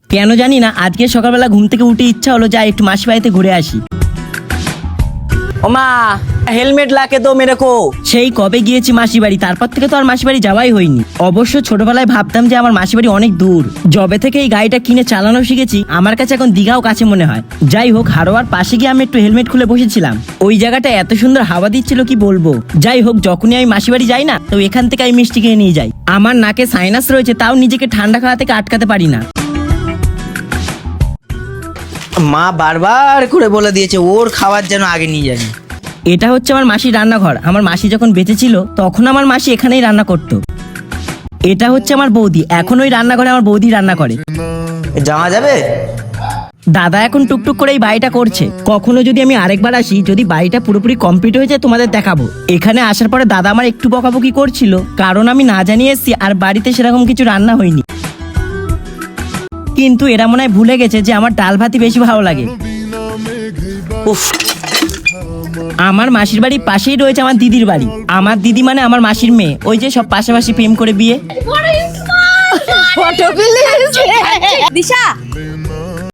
কেন জানি না আজকে সকালবেলা ঘুম থেকে উঠে ইচ্ছা হলো যাই একটু মাসি বাড়িতে ঘুরে আসি। ওমা হেলমেট লাকে তো মেরে কো। সেই কবে গিয়েছি মাসি বাড়ি, তারপর থেকে তো আর মাসি বাড়ি যাওয়াই হয়নি। অবশ্য ছোটবেলায় ভাবতাম যে আমার মাসি বাড়ি অনেক দূর, যবে থেকে এই গাড়িটা কিনে চালানো শিখেছি আমার কাছে এখন দীঘাও কাছে মনে হয়। যাই হোক, হারোয়ার পাশে গিয়ে আমি একটু হেলমেট খুলে বসেছিলাম। ওই জায়গাটা এত সুন্দর হাওয়া দিচ্ছিল কি বলবো। যাই হোক, যখনই আমি মাসি বাড়ি যাই না তো এখান থেকে আমি মিষ্টি কিনে নিয়ে যাই। আমার নাকে সাইনাস রয়েছে, তাও নিজেকে ঠান্ডা খাওয়া থেকে আটকাতে পারি না। মা বারবার করে বলে দিয়েছে ওর খাবার যেন আগে নিয়ে যাবি। এটা হচ্ছে আমার মাসির রান্নাঘর। আমার মাসি যখন বেঁচে ছিল তখন আমার মাসি এখানেই রান্না করতো। এটা হচ্ছে আমার বৌদি, এখন ওই রান্নাঘরে আমার বৌদি রান্না করে। যাওয়া যাবে? দাদা এখন টুকটুক করে এই বাড়িটা করছে। কখনো যদি আমি আরেকবার আসি, যদি বাড়িটা পুরোপুরি কমপ্লিট হয়ে যায় তোমাদের দেখাবো। এখানে আসার পরে দাদা আমার একটু বকাবকি করছিল, কারণ আমি না জানিয়ে এসেছি আর বাড়িতে সেরকম কিছু রান্না হয়নি। কিন্তু এরা মনে হয় ভুলে গেছে যে আমার ডাল ভাতই বেশি ভালো লাগে। উফ, আমার মাসির বাড়ির পাশেই রয়েছে আমার দিদির বাড়ি। আমার দিদি মানে আমার মাসির মেয়ে, ওই যে সব পাশাপাশি প্রেম করে বিয়ে। দিশা